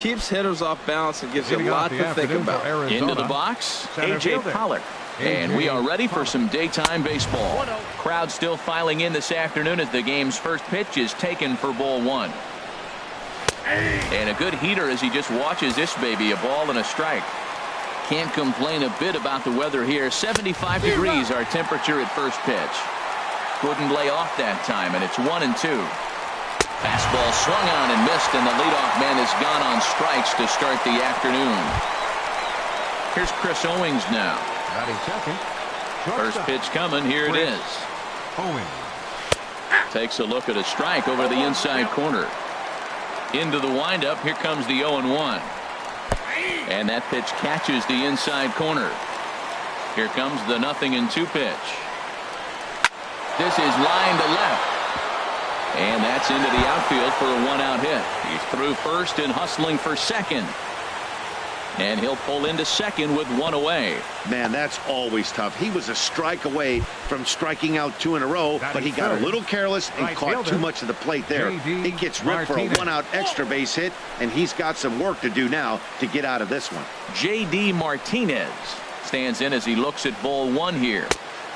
Keeps hitters off balance and gives you a lot to think about. Into the box, A.J. Pollock. And we are ready for some daytime baseball. Crowd still filing in this afternoon as the game's first pitch is taken for ball one. And a good heater as he just watches this baby, a ball and a strike. Can't complain a bit about the weather here. 75 degrees our temperature at first pitch. Couldn't lay off that time, and it's 1-2. Fastball swung on and missed, and the leadoff man has gone on strikes to start the afternoon. Here's Chris Owings now. First pitch coming. Here it is. Takes a look at a strike over the inside corner. Into the windup. Here comes the 0-1. And that pitch catches the inside corner. Here comes the 0-2 pitch. This is line to left. And that's into the outfield for a one-out hit. He's through first and hustling for second. And he'll pull into second with one away. Man, that's always tough. He was a strike away from striking out 2 in a row, but he got a little careless and caught too much of the plate there. He gets ripped for a one-out extra base hit, and he's got some work to do now to get out of this one. J.D. Martinez stands in as he looks at ball one here.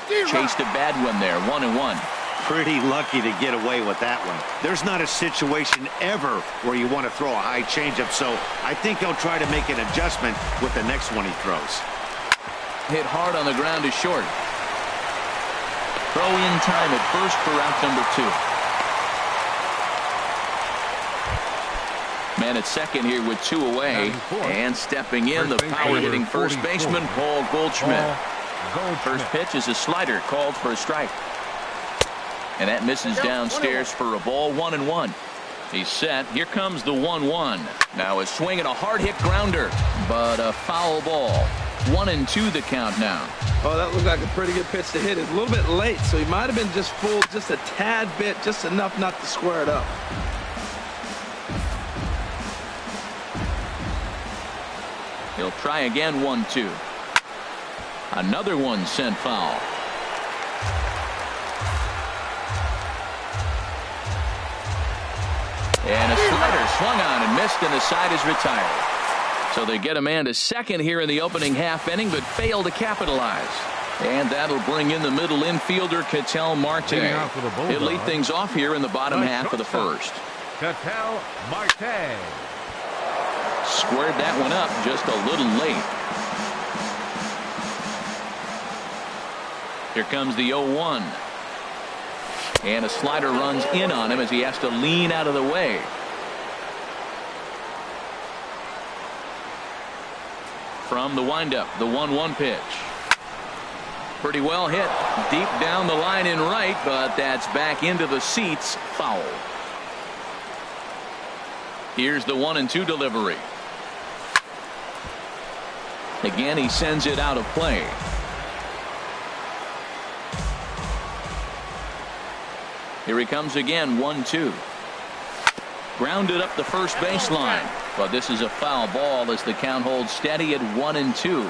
Chased a bad one there, 1-1. Pretty lucky to get away with that one. There's not a situation ever where you want to throw a high changeup, so I think he'll try to make an adjustment with the next one he throws. Hit hard on the ground to short. Throw in time at first for out number 2. Man at second here with 2 away, and stepping in the power-hitting first baseman Paul Goldschmidt. First pitch is a slider called for a strike. And that misses downstairs for a ball, 1-1. He's set. Here comes the 1-1. Now a swing and a hard hit grounder, but a foul ball. 1-2 the count now. Oh, that looked like a pretty good pitch to hit. It's a little bit late, so he might have been just fooled just a tad bit, just enough not to square it up. He'll try again, 1-2. Another one sent foul. And a slider swung on and missed, and the side is retired. So they get a man to second here in the opening half inning, but fail to capitalize. And that'll bring in the middle infielder, Ketel Marte. He'll lead things off here in the bottom half of the first. Ketel Marte. Squared that one up just a little late. Here comes the 0-1. And a slider runs in on him as he has to lean out of the way. From the windup, the 1-1 pitch. Pretty well hit. Deep down the line in right, but that's back into the seats. Foul. Here's the 1-2 delivery. Again, he sends it out of play. Here he comes again, 1-2. Grounded up the first baseline, but this is a foul ball as the count holds steady at 1-2.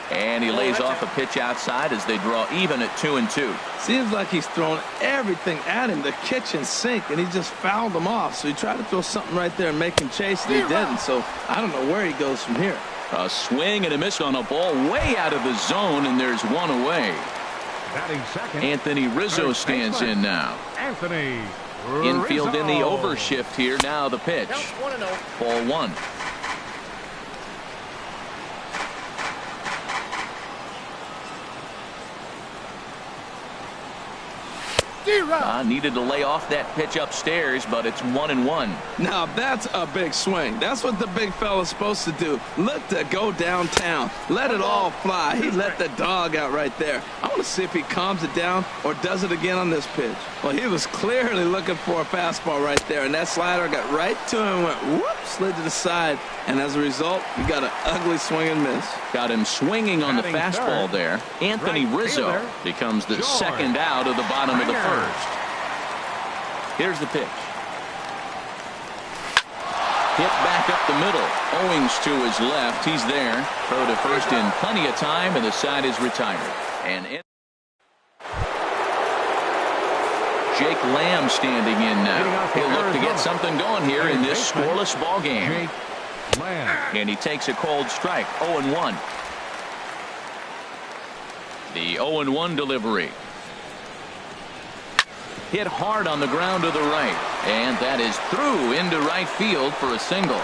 And he lays off a pitch outside as they draw even at 2-2. Seems like he's thrown everything at him, the kitchen sink, and he just fouled him off. So he tried to throw something right there and make him chase, and he didn't. So I don't know where he goes from here. A swing and a miss on a ball way out of the zone, and there's one away. Anthony Rizzo stands in now. Anthony Infield in the overshift here. Now the pitch. Ball 1. Needed to lay off that pitch upstairs, but it's 1-1. Now that's a big swing. That's what the big fella's supposed to do. Look to go downtown. Let it all fly. He let the dog out right there. I want to see if he calms it down or does it again on this pitch. Well, he was clearly looking for a fastball right there, and that slider got right to him and went whoop, slid to the side. And as a result, you got an ugly swing and miss. Got him swinging on the fastball there. Anthony Rizzo becomes the second out of the bottom of the first. Here's the pitch. Hit back up the middle. Owings to his left. He's there. Throw to first in plenty of time, and the side is retired. And Jake Lamb standing in now. He'll look to get something going here in this scoreless ball game. And he takes a cold strike. 0-1. The 0-1 delivery. Hit hard on the ground to the right. And that is through into right field for a single.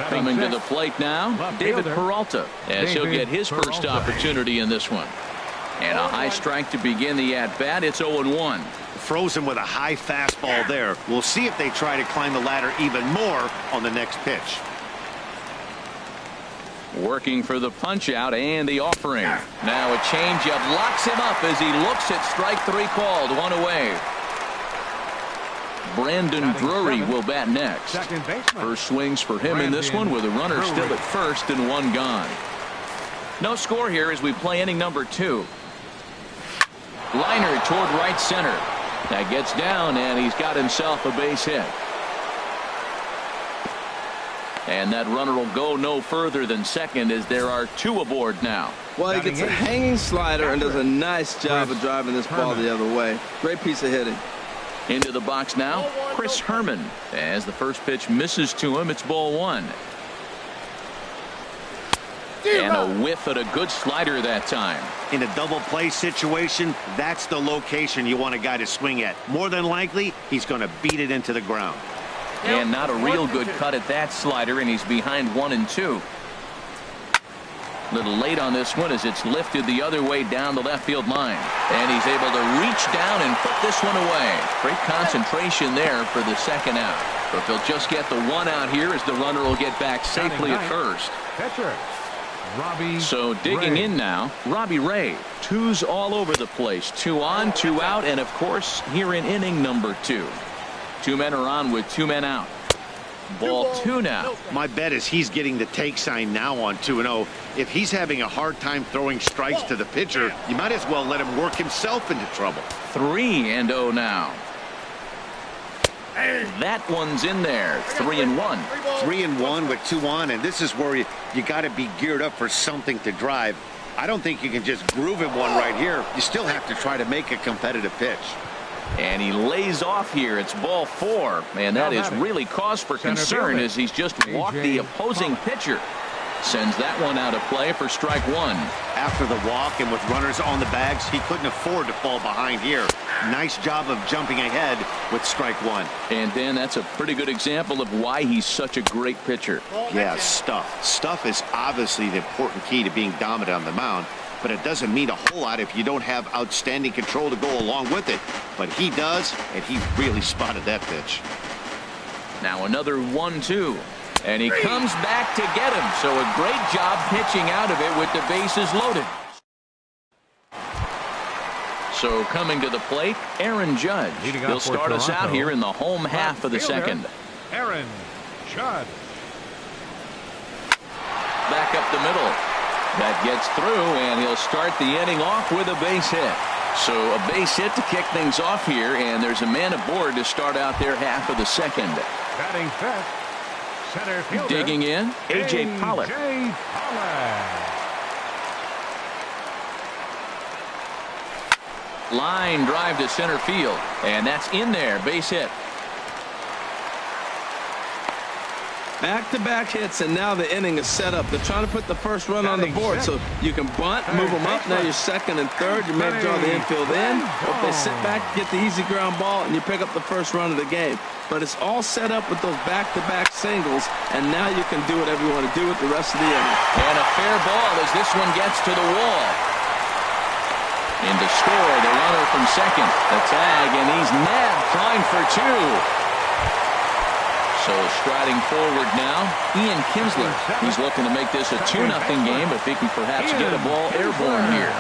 Coming to the plate now, David Peralta, as he'll get his first opportunity in this one. And a high strike to begin the at-bat. It's 0-1. Frozen with a high fastball there. We'll see if they try to climb the ladder even more on the next pitch. Working for the punch out and the offering. Now a changeup locks him up as he looks at strike 3 called. 1 away. Brandon Drury will bat next. First swings for him in this one with a runner still at first and 1 gone. No score here as we play inning number 2. Liner toward right center. That gets down and he's got himself a base hit. And that runner will go no further than second as there are 2 aboard now. Well, he gets a hanging slider and does a nice job of driving this ball the other way. Great piece of hitting. Into the box now, Chris Herman. As the first pitch misses to him, it's ball 1. And a whiff at a good slider that time. In a double play situation, that's the location you want a guy to swing at. More than likely, he's going to beat it into the ground. And not a real good cut at that slider, and he's behind 1 and 2. Little late on this one as it's lifted the other way down the left field line. And he's able to reach down and put this one away. Great concentration there for the second out. But they'll just get the 1 out here as the runner will get back safely at first. So digging in now, Robbie Ray. 2s all over the place. 2 on, 2 out, and of course here in inning number 2. 2 men are on with 2 men out. Ball 2 now. My bet is he's getting the take sign now on 2-0. If he's having a hard time throwing strikes to the pitcher, you might as well let him work himself into trouble. 3-0 now. That one's in there. 3-1. 3-1 with 2 on, and this is where you got to be geared up for something to drive. I don't think you can just groove him one right here. You still have to try to make a competitive pitch. And he lays off here. It's ball 4. And that is really cause for concern as he's just walked the opposing pitcher. Sends that one out of play for strike 1. After the walk and with runners on the bags, he couldn't afford to fall behind here. Nice job of jumping ahead with strike 1. And Dan, that's a pretty good example of why he's such a great pitcher. Yeah, stuff. Stuff is obviously the important key to being dominant on the mound. But it doesn't mean a whole lot if you don't have outstanding control to go along with it. But he does, and he really spotted that pitch. Now another 1-2. And he comes back to get him. So a great job pitching out of it with the bases loaded. So coming to the plate, Aaron Judge. He'll start us out here in the home half of the second. Aaron Judge. Back up the middle. That gets through, and he'll start the inning off with a base hit. So a base hit to kick things off here, and there's a man aboard to start out their half of the second. Batting fifth, center fielder. Digging in, A.J. Pollock. Line drive to center field, and that's in there, base hit. Back-to-back hits, and now the inning is set up. They're trying to put the first run on the board, so you can bunt, move them up. Now you're second and third. You may draw the infield in, or if they sit back, get the easy ground ball, and you pick up the first run of the game. But it's all set up with those back-to-back singles, and now you can do whatever you want to do with the rest of the inning. And a fair ball as this one gets to the wall. In to score, the runner from second. The tag, and he's nabbed, trying for 2. So striding forward now, Ian Kinsler. He's looking to make this a 2-0 game if he can perhaps get a ball airborne here.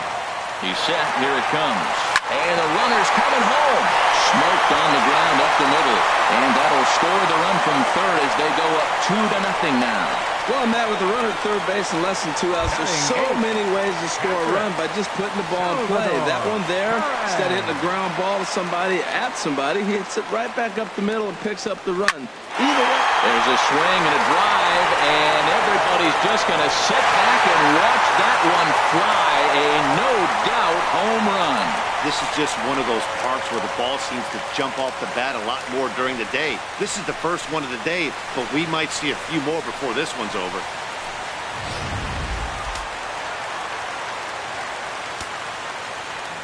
He's set. Here it comes. And the runner's coming home. Smoked on the ground up the middle. And that'll score the run from third as they go up 2-0 now. Well, Matt, with the runner at third base and less than 2 outs, there's so many ways to score a run by just putting the ball in play. That one there, instead of hitting a ground ball to somebody, at somebody, he hits it right back up the middle and picks up the run. Either way. There's a swing and a drive, and everybody's just going to sit back and watch that one fly. A no-doubt home run. This is just one of those parks where the ball seems to jump off the bat a lot more during the day. This is the first one of the day, but we might see a few more before this one's over.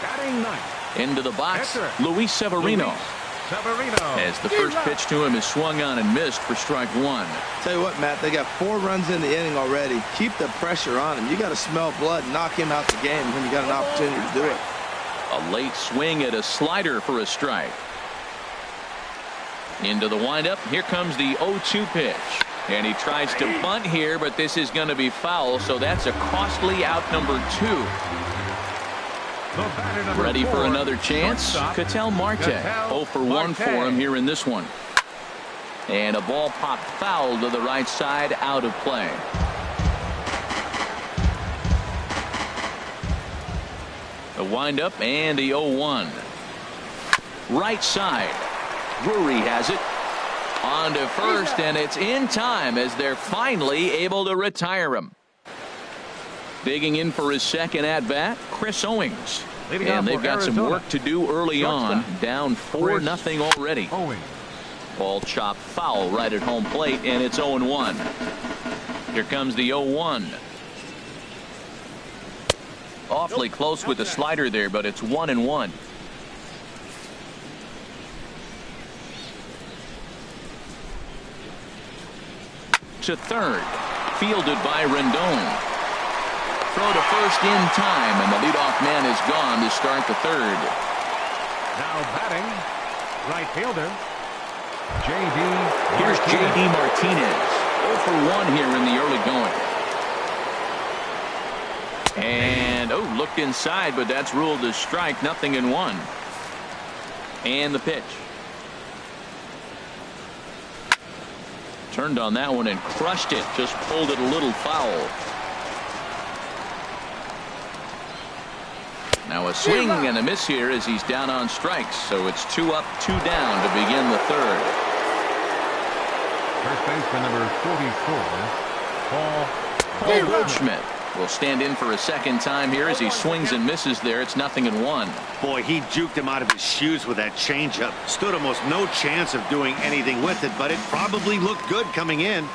Batting ninth. Into the box, Luis Severino. As the first pitch to him is swung on and missed for strike one. Tell you what, Matt, they got 4 runs in the inning already. Keep the pressure on him. You got to smell blood and knock him out the game when you got an opportunity to do it. A late swing at a slider for a strike. Into the windup. Here comes the 0-2 pitch. And he tries to bunt here, but this is going to be foul, so that's a costly out number 2. Ready for another chance? Ketel Marte. 0 for 1 for him here in this one. And a ball popped foul to the right side, out of play. The windup and the 0-1. Right side. Drury has it. On to first, and it's in time as they're finally able to retire him. Digging in for his second at-bat, Chris Owings. And they've got some work to do early on. Down 4-0 already. Ball chopped foul right at home plate, and it's 0-1. Here comes the 0-1. Awfully close with the slider there, but it's 1-1. To third. Fielded by Rendon. Throw to first in time, and the leadoff man is gone to start the third. Now batting, right fielder, J.D. Here's J.D. Martinez. 0 for 1 here in the early going. And, looked inside, but that's ruled a strike. 0-1. And the pitch. Turned on that one and crushed it. Just pulled it a little foul. Now a swing and a miss here as he's down on strikes. So it's 2 up, 2 down to begin the third. First baseman number 44, Paul Goldschmidt will stand in for a second time here as he swings and misses there. It's 0-1. Boy, he juked him out of his shoes with that changeup. Stood almost no chance of doing anything with it, but it probably looked good coming in.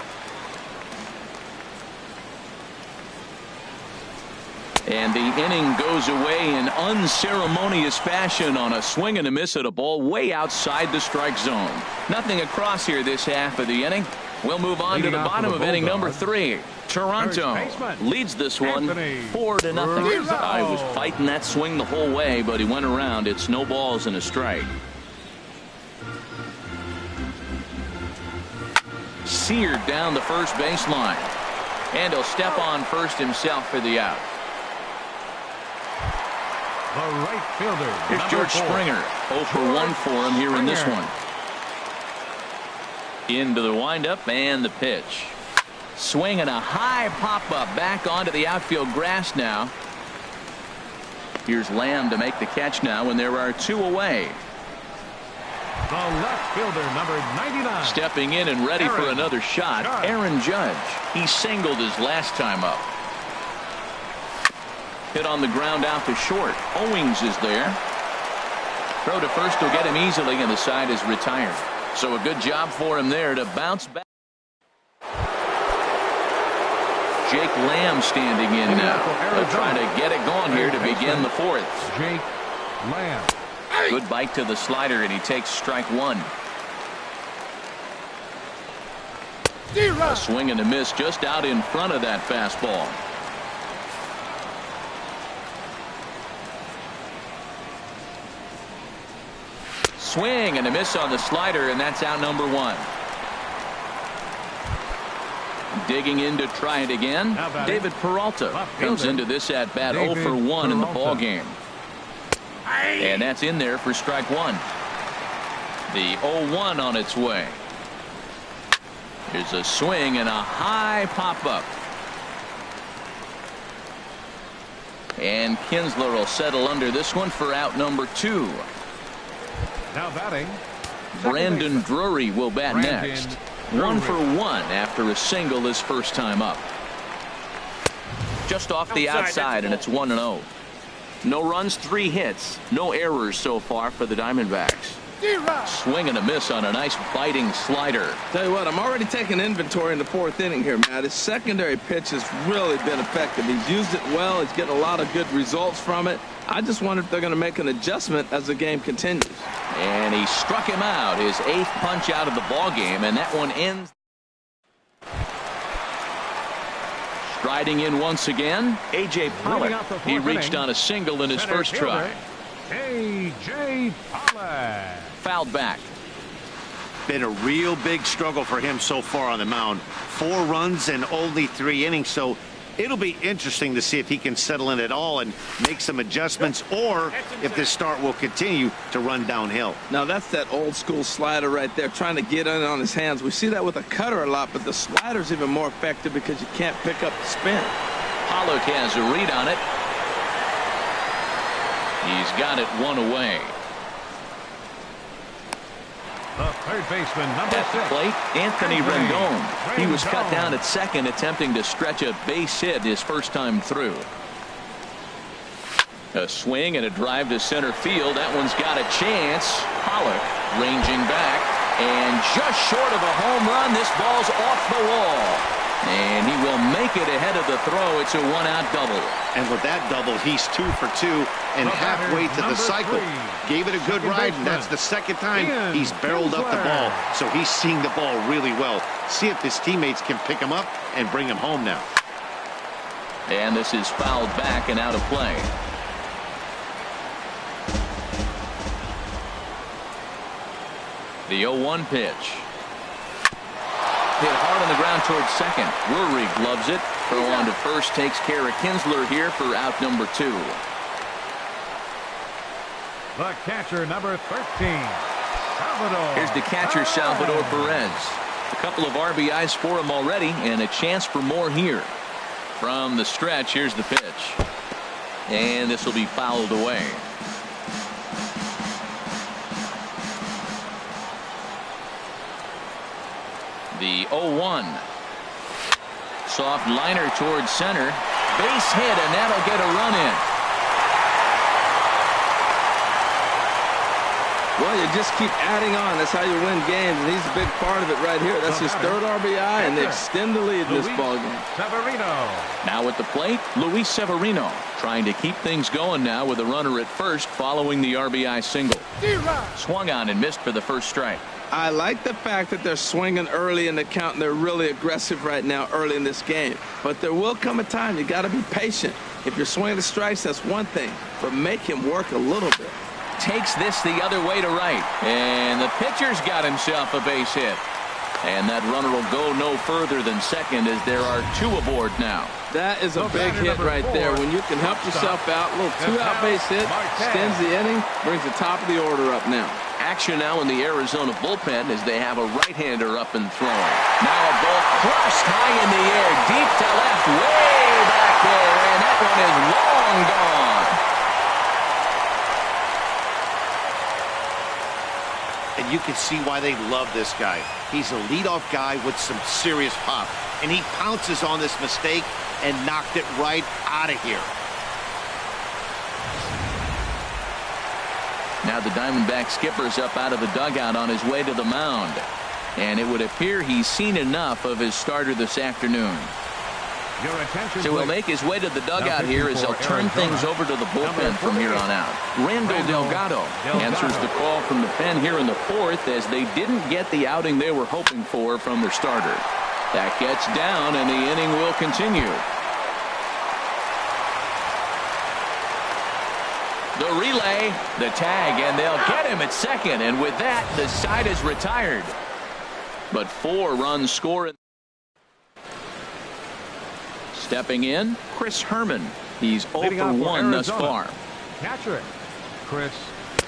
And the inning goes away in unceremonious fashion on a swing and a miss at a ball way outside the strike zone. Nothing across here this half of the inning. We'll move on to the bottom of inning number 3. Toronto leads this one 4-0. I was fighting that swing the whole way, but he went around. It's no balls and a strike. Seared down the first baseline. And he'll step on first himself for the out. the right fielder. Here's George Springer. 0 for 1 for him here in this one. Into the windup and the pitch. Swing and a high pop-up back onto the outfield grass now. Here's Lamb to make the catch now, and there are 2 away. The left fielder, number 99. Stepping in and ready for another shot, Aaron Judge. He singled his last time up. Hit on the ground out to short. Owings is there. Throw to first will get him easily, and the side is retired. So a good job for him there to bounce back. Jake Lamb standing in now. They'll try to get it going here to begin the 4th. Jake Lamb. Good bite to the slider, and he takes strike 1. A swing and a miss just out in front of that fastball. Swing and a miss on the slider, and that's out number 1. Digging in to try it again. David Peralta comes into this at bat 0 for 1 in the ball game. And that's in there for strike 1. The 0-1 on its way. Here's a swing and a high pop-up. And Kinsler will settle under this one for out number 2. Now batting. Brandon Drury will bat next. 1 for 1 after a single his first time up. Just off the outside, and it's 1-0. No runs, 3 hits, no errors so far for the Diamondbacks. Swing and a miss on a nice biting slider. Tell you what, I'm already taking inventory in the 4th inning here, Matt. His secondary pitch has really been effective. He's used it well. He's getting a lot of good results from it. I just wonder if they're going to make an adjustment as the game continues. And he struck him out, his 8th punch out of the ball game, and that one ends. Striding in once again, A.J. Pollock. He reached on a single in his first try. A.J. Pollock. Fouled back. Been a real big struggle for him so far on the mound. 4 runs and only 3 innings, so it'll be interesting to see if he can settle in at all and make some adjustments, or if this start will continue to run downhill. Now that's that old school slider right there, trying to get in on his hands. We see that with a cutter a lot, but the slider's even more effective because you can't pick up the spin. Pollock has a read on it. He's got it 1 away. The third baseman, number 6. At the plate, Anthony Rendon. He was cut down at second, attempting to stretch a base hit his first time through. A swing and a drive to center field. That one's got a chance. Pollock ranging back, and just short of a home run. This ball's off the wall. And he will make it ahead of the throw. It's a 1-out double. And with that double, he's 2 for 2 and halfway to the cycle. Gave it a good ride, and that's the second time he's barreled up the ball. So he's seeing the ball really well. See if his teammates can pick him up and bring him home now. And this is fouled back and out of play. The 0-1 pitch. Hit hard on the ground towards second. Drury gloves it. Throw on to first takes care of Kinsler here for out number 2. The catcher, number 13, Salvador. Here's the catcher, Salvador Perez. A couple of RBIs for him already, and a chance for more here. From the stretch, here's the pitch. And this will be fouled away. The 0-1. Soft liner towards center. Base hit, and that'll get a run in. Well, you just keep adding on. That's how you win games, and he's a big part of it right here. That's his 3rd RBI, and they extend the lead in this ballgame. Severino. Now at the plate, Luis Severino, trying to keep things going now with a runner at first following the RBI single. Swung on and missed for the first strike. I like the fact that they're swinging early in the count, and they're really aggressive right now early in this game. But there will come a time you got to be patient. If you're swinging the strikes, that's one thing, but make him work a little bit. Takes this the other way to right, and the pitcher's got himself a base hit. And that runner will go no further than second, as there are 2 aboard now. That is a big hit right there. When you can help yourself out, a little 2-out base hit, extends the inning, brings the top of the order up now. Action now in the Arizona bullpen as they have a right-hander up and throwing. Now a ball crushed high in the air, deep to left, way back there, and that one is long gone. And you can see why they love this guy. He's a leadoff guy with some serious pop, and he pounces on this mistake and knocked it right out of here. Now the Diamondback skipper's up out of the dugout on his way to the mound. And it would appear he's seen enough of his starter this afternoon. So he'll make his way to the dugout here as they'll turn things over to the bullpen from here on out. Randall Delgado answers the call from the pen here in the 4th, as they didn't get the outing they were hoping for from their starter. That gets down, and the inning will continue. The relay, the tag, and they'll get him at second. And with that, the side is retired. But 4 runs score. Stepping in, Chris Herman. He's 0 for 1 thus far. Catcher, Chris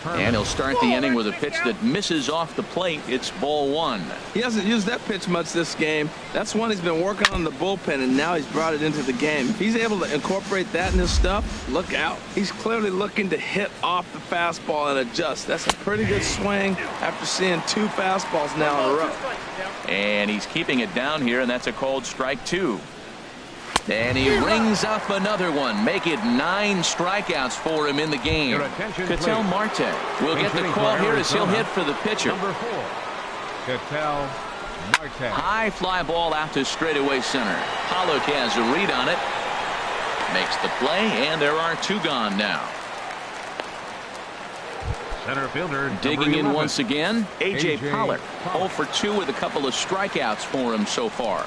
And he'll start the inning with a pitch that misses off the plate. It's ball one. He hasn't used that pitch much this game. That's one he's been working on the bullpen, and now he's brought it into the game. If he's able to incorporate that in his stuff, look out. He's clearly looking to hit off the fastball and adjust. That's a pretty good swing after seeing 2 fastballs now in a row. And he's keeping it down here, and that's a called strike 2. And he rings up another one. Make it 9 strikeouts for him in the game. Ketel Marte will get the call here as he'll hit for the pitcher. Number 4, Ketel Marte. High fly ball out to straightaway center. Pollock has a read on it. Makes the play, and there are 2 gone now. Center fielder Digging in 11. once again, A.J. Pollock. 0 for 2 with a couple of strikeouts for him so far.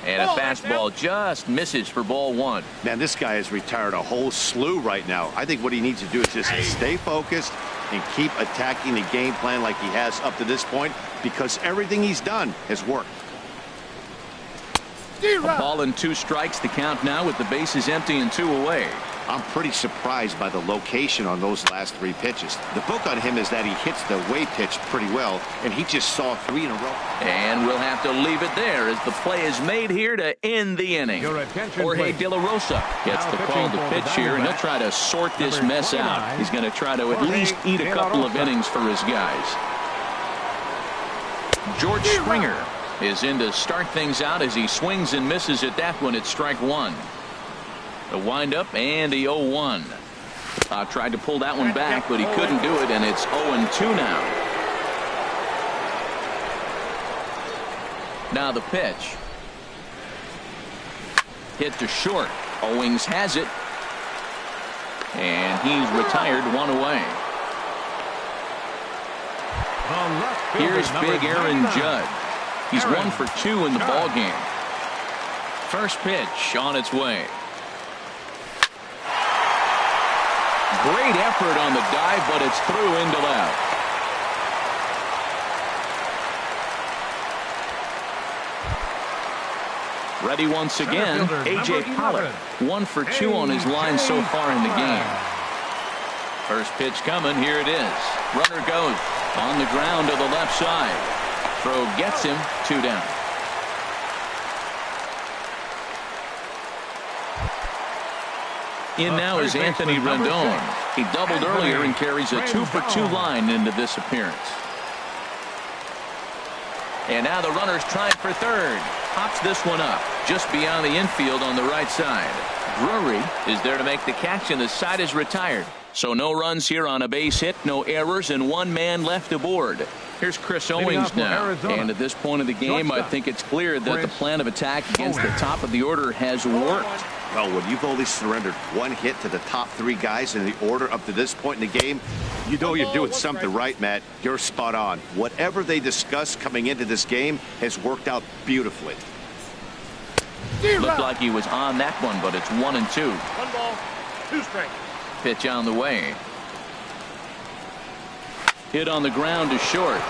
And a fastball just misses for ball one. Man, this guy has retired a whole slew right now. I think what he needs to do is just stay focused and keep attacking the game plan like he has up to this point, because everything he's done has worked. A ball and 2 strikes to count now with the bases empty and 2 away. I'm pretty surprised by the location on those last 3 pitches. The book on him is that he hits the way pitch pretty well, and he just saw 3 in a row. And we'll have to leave it there as the play is made here to end the inning. Jorge De La Rosa gets the call to pitch here, and he'll try to sort this mess out. He's going to try to at least eat a couple of innings for his guys. George Springer is in to start things out as he swings and misses at that one at strike 1. The windup and the 0-1. Tried to pull that one back, but he couldn't do it, and it's 0-2 now. Now the pitch. Hit to short. Owings has it. And he's retired 1 away. Here's big Aaron Judge. He's 1 for 2 in the ballgame. First pitch on its way. Great effort on the dive, but it's through into left. Ready once again, A.J. Pollock. 1 for 2 on his line so far in the game. First pitch coming. Here it is. Runner goes on the ground to the left side. Throw gets him. 2 down. In now is Anthony Rendon. He doubled earlier and carries a 2 for 2 line into this appearance. And now the runner's trying for third. Pops this one up just beyond the infield on the right side. Drury is there to make the catch, and the side is retired. So no runs here on a base hit, no errors, and 1 man left aboard. Here's Chris Owings now. And at this point of the game, I think it's clear that the plan of attack against the top of the order has worked. Well, when you've only surrendered 1 hit to the top 3 guys in the order up to this point in the game, you know you're doing something right, Matt. You're spot on. Whatever they discussed coming into this game has worked out beautifully. Looked like he was on that one, but it's 1-2. 1 ball, 2 strikes. Pitch on the way. Hit on the ground to short.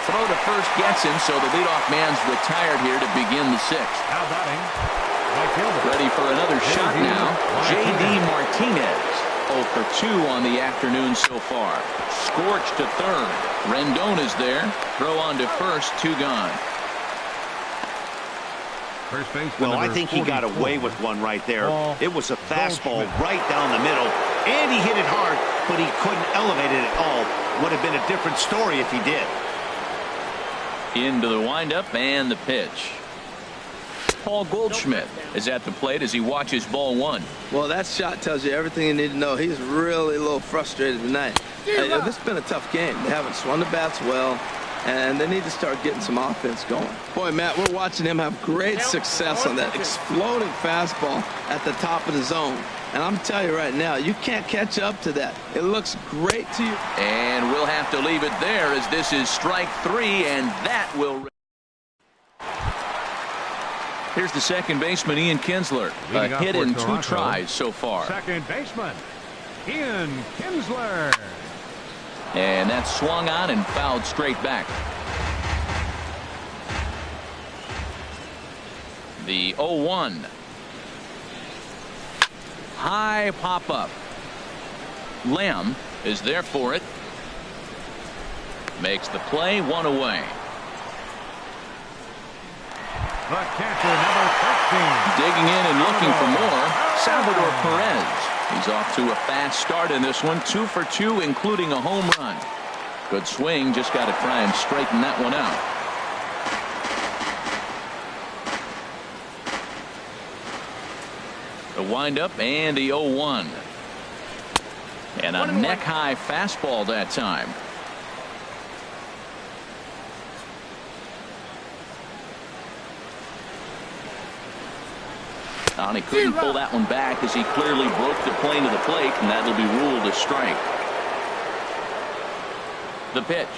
Throw to first gets him, so the leadoff man's retired here to begin the 6th. Ready for another shot now. J.D. Martinez. 0 for 2 on the afternoon so far. Scorched to third. Rendon is there. Throw on to first. 2 gone. Well, I think he got away with one right there. It was a fastball right down the middle, and he hit it hard, but he couldn't elevate it at all. Would have been a different story if he did. Into the windup and the pitch. Paul Goldschmidt is at the plate as he watches ball 1. Well, that shot tells you everything you need to know. He's really a little frustrated tonight. This has been a tough game. They haven't swung the bats well, and they need to start getting some offense going. Boy, Matt, we're watching him have great success on that exploding fastball at the top of the zone. And I'm telling you right now, you can't catch up to that. It looks great to you. And we'll have to leave it there as this is strike 3, and that will... Here's the second baseman, Ian Kinsler. A hit in 2 tries so far. Second baseman, Ian Kinsler. And that's swung on and fouled straight back. The 0-1. high pop-up. Lamb is there for it. Makes the play, 1 away. The catcher, number 13. Digging in and looking for more, Salvador Perez. He's off to a fast start in this one, 2 for 2, including a home run. Good swing, just got to try and straighten that one out. The windup and the 0-1. And a neck-high fastball that time. And he couldn't pull that one back as he clearly broke the plane of the plate, and that'll be ruled a strike. The pitch.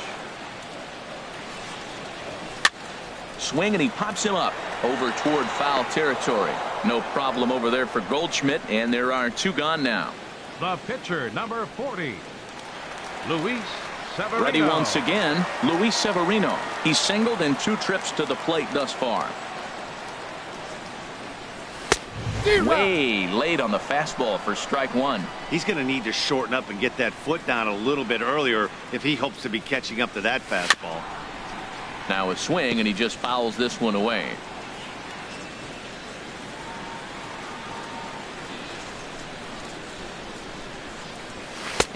Swing, and he pops him up over toward foul territory. No problem over there for Goldschmidt, and there are 2 gone now. The pitcher, number 40, Luis Severino. Ready once again, Luis Severino. He's singled in 2 trips to the plate thus far. Way late on the fastball for strike 1. He's going to need to shorten up and get that foot down a little bit earlier if he hopes to be catching up to that fastball. Now a swing, and he just fouls this one away.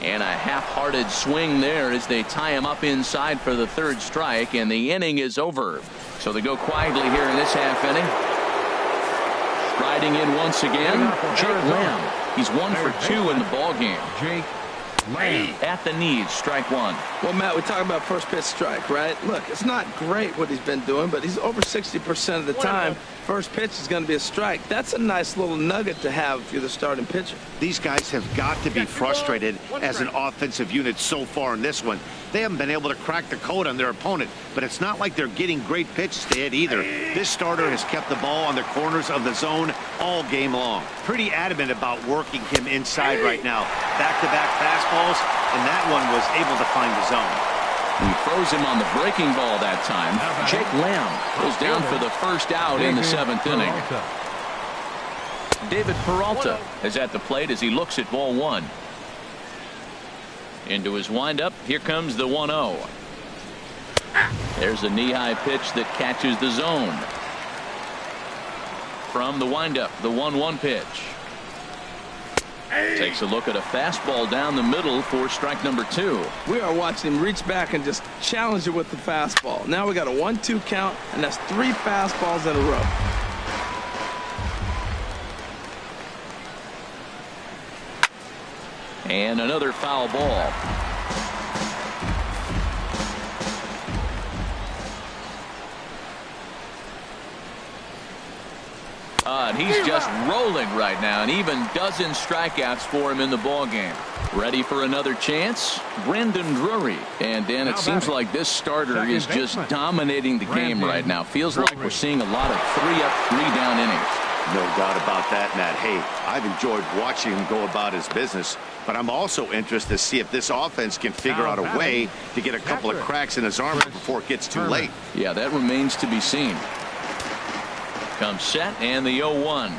And a half-hearted swing there as they tie him up inside for the 3rd strike, and the inning is over. So they go quietly here in this half inning. Riding in once again, Jake Lamb. He's 1 for 2 in the ball game. Jake Lamb. At the knees, strike 1. Well, Matt, we talk about first pitch strike, right? Look, it's not great what he's been doing, but he's over 60% of the time. First pitch is going to be a strike. That's a nice little nugget to have if you're the starting pitcher. These guys have got to be frustrated as an offensive unit so far in this one. They haven't been able to crack the code on their opponent, but it's not like they're getting great pitches to hit either. This starter has kept the ball on the corners of the zone all game long. Pretty adamant about working him inside right now. Back-to-back fastballs, and that one was able to find the zone. He throws him on the breaking ball that time. Jake Lamb goes down for the first out in the 7th inning. David Peralta is at the plate as he looks at ball 1. Into his windup, here comes the 1-0. There's a knee-high pitch that catches the zone. From the windup, the 1-1 pitch. Takes a look at a fastball down the middle for strike number 2. We are watching him reach back and just challenge it with the fastball. Now we got a 1-2 count, and that's 3 fastballs in a row. And another foul ball. And he's just rolling right now, and even dozen strikeouts for him in the ball game. Ready for another chance? Brandon Drury. And Dan, it seems like this starter is just dominating the game right now. Feels like we're seeing a lot of 3-up, 3-down innings. No doubt about that, Matt. Hey, I've enjoyed watching him go about his business, but I'm also interested to see if this offense can figure out a way to get a couple of cracks in his armor before it gets too late. Yeah, that remains to be seen. Comes set, and the 0-1.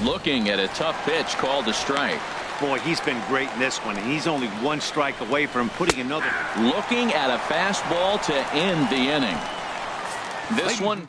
Looking at a tough pitch called a strike. Boy, he's been great in this one, and he's only 1 strike away from putting another. Looking at a fastball to end the inning. This one.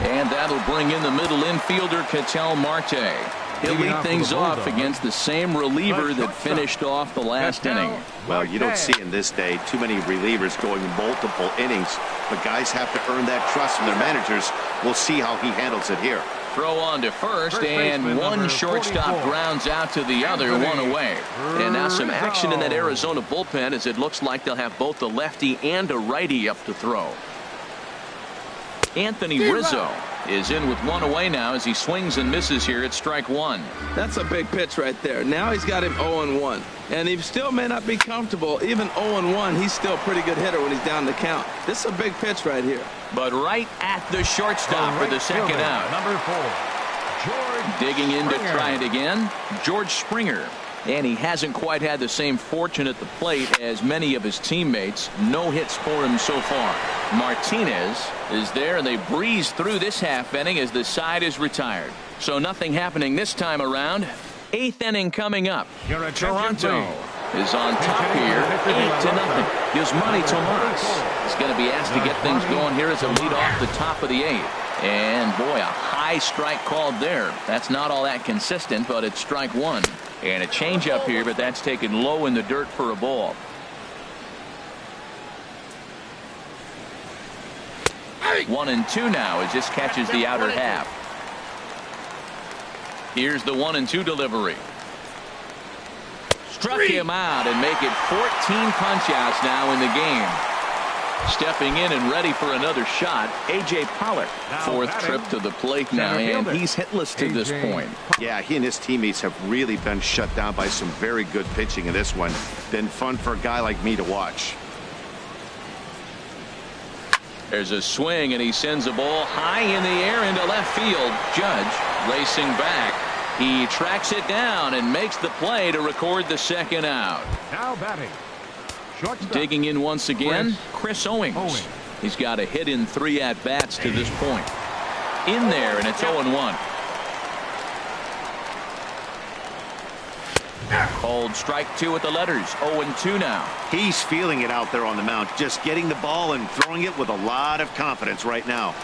And that'll bring in the middle infielder, Ketel Marte. He'll lead things off against the same reliever that finished off the last inning. Well, you don't see in this day too many relievers going multiple innings, but guys have to earn that trust from their managers. We'll see how he handles it here. Throw on to first, and one shortstop grounds out to the other, 1 away. And now some action in that Arizona bullpen as it looks like they'll have both a lefty and a righty up to throw. Anthony Rizzo is in with 1 away now as he swings and misses here at strike 1. That's a big pitch right there. Now he's got him 0-1. And he still may not be comfortable. Even 0-1, he's still a pretty good hitter when he's down the count. This is a big pitch right here. But right at the shortstop for the second out. Number 4, George Digging in Springer. to try it again, George Springer. And he hasn't quite had the same fortune at the plate as many of his teammates. No hits for him so far. Martinez is there, and they breeze through this half inning as the side is retired. So nothing happening this time around. 8th inning coming up. Toronto is on top here, 8-0. Yasmani Tomas is going to be asked to get things going here as a lead off the top of the 8th. And boy, a high strike called there. That's not all that consistent, but it's strike 1. And a changeup here, but that's taken low in the dirt for a ball. Hey. 1-2 now as this catches the outer half. Here's the 1-2 delivery. Struck him out and make it 14 punch-outs now in the game. Stepping in and ready for another shot, A.J. Pollock. 4th trip to the plate now, and he's hitless to this point. Yeah, he and his teammates have really been shut down by some very good pitching in this one. Been fun for a guy like me to watch. There's a swing, and he sends a ball high in the air into left field. Judge racing back. He tracks it down and makes the play to record the second out. Now batting. Shortstop. Digging in once again, Chris Owings. He's got a hit in 3 at-bats to this point. In there, and it's 0-1. Called strike 2 with the letters. 0-2 now. He's feeling it out there on the mound, just getting the ball and throwing it with a lot of confidence right now.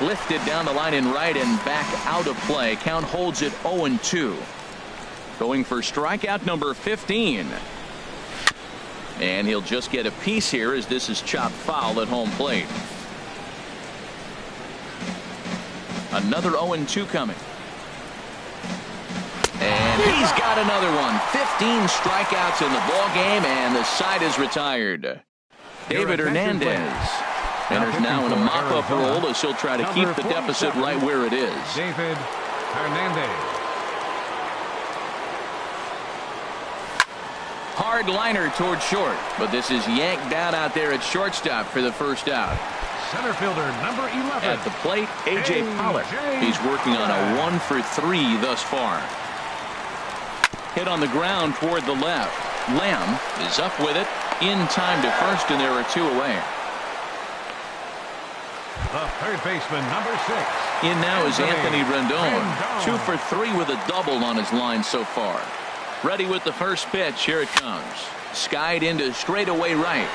Lifted down the line in right and back out of play. Count holds it 0-2. Going for strikeout number 15. And he'll just get a piece here as this is chopped foul at home plate. Another 0-2 coming. And he's got another one. 15 strikeouts in the ball game, and the side is retired. David Hernandez enters now in a mop-up role as he'll try to keep the deficit right where it is. David Hernandez. Hard liner toward short, but this is yanked down out there at shortstop for the first out. Center fielder number 11. At the plate, A.J. Pollock. He's working on a 1-for-3 thus far. Hit on the ground toward the left. Lamb is up with it in time to first, and there are 2 away. The third baseman number 6. In now is Anthony Rendon. 2-for-3 with a double on his line so far. Ready with the first pitch. Here it comes. Skied into straightaway right.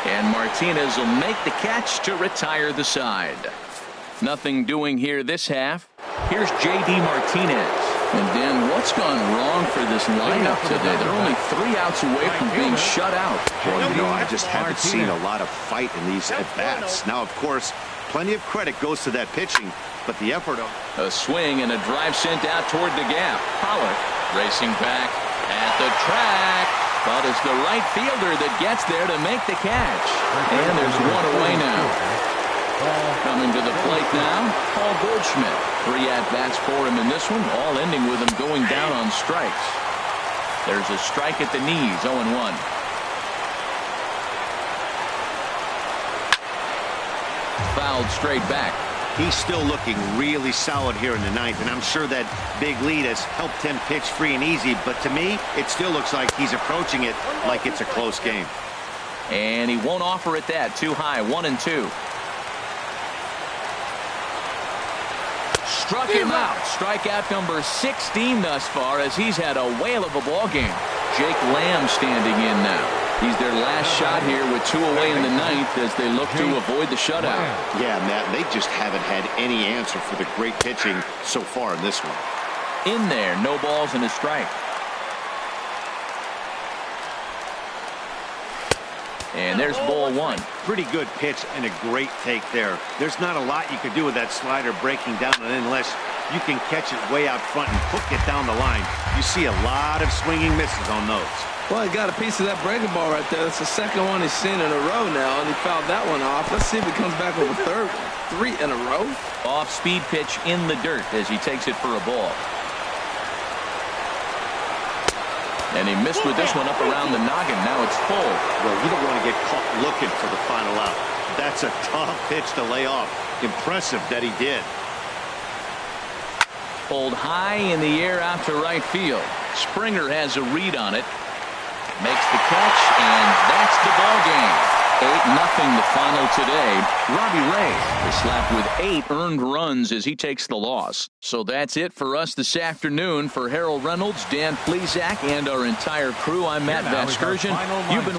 And Martinez will make the catch to retire the side. Nothing doing here this half. Here's J.D. Martinez. And Dan, what's gone wrong for this lineup today? They're only 3 outs away from being shut out. Well, you know, I just haven't seen a lot of fight in these at-bats. Now, of course, plenty of credit goes to that pitching, but the effort of... A swing and a drive sent out toward the gap. Pollock racing back at the track, but it's the right fielder that gets there to make the catch. And there's 1 away now. Coming to the plate now, Paul Goldschmidt. 3 at-bats for him in this one, all ending with him going down on strikes. There's a strike at the knees, 0-1. Fouled straight back. He's still looking really solid here in the 9th, and I'm sure that big lead has helped him pitch free and easy, but to me, it still looks like he's approaching it like it's a close game. And he won't offer it that. Too high, 1-2. Struck him out. Strikeout number 16 thus far as he's had a whale of a ball game. Jake Lamb standing in now. He's their last shot here with 2 away in the 9th as they look to avoid the shutout. Yeah, Matt, they just haven't had any answer for the great pitching so far in this one. In there, no balls and a strike. And there's ball 1. Pretty good pitch and a great take there. There's not a lot you can do with that slider breaking down, and unless you can catch it way out front and hook it down the line, you see a lot of swinging misses on those. Well, he got a piece of that breaking ball right there. That's the second one he's seen in a row now, and he fouled that one off. Let's see if he comes back with a third one. 3 in a row. Off-speed pitch in the dirt as he takes it for a ball. And he missed with this one up around the noggin. Now it's full. Well, you don't want to get caught looking for the final out. That's a tough pitch to lay off. Impressive that he did. Pulled high in the air out to right field. Springer has a read on it. Makes the catch, and that's the ball game. 8-0 the final today. Robbie Ray is slapped with 8 earned runs as he takes the loss. So that's it for us this afternoon. For Harold Reynolds, Dan Plesac, and our entire crew, I'm Matt Vasgersian. You've been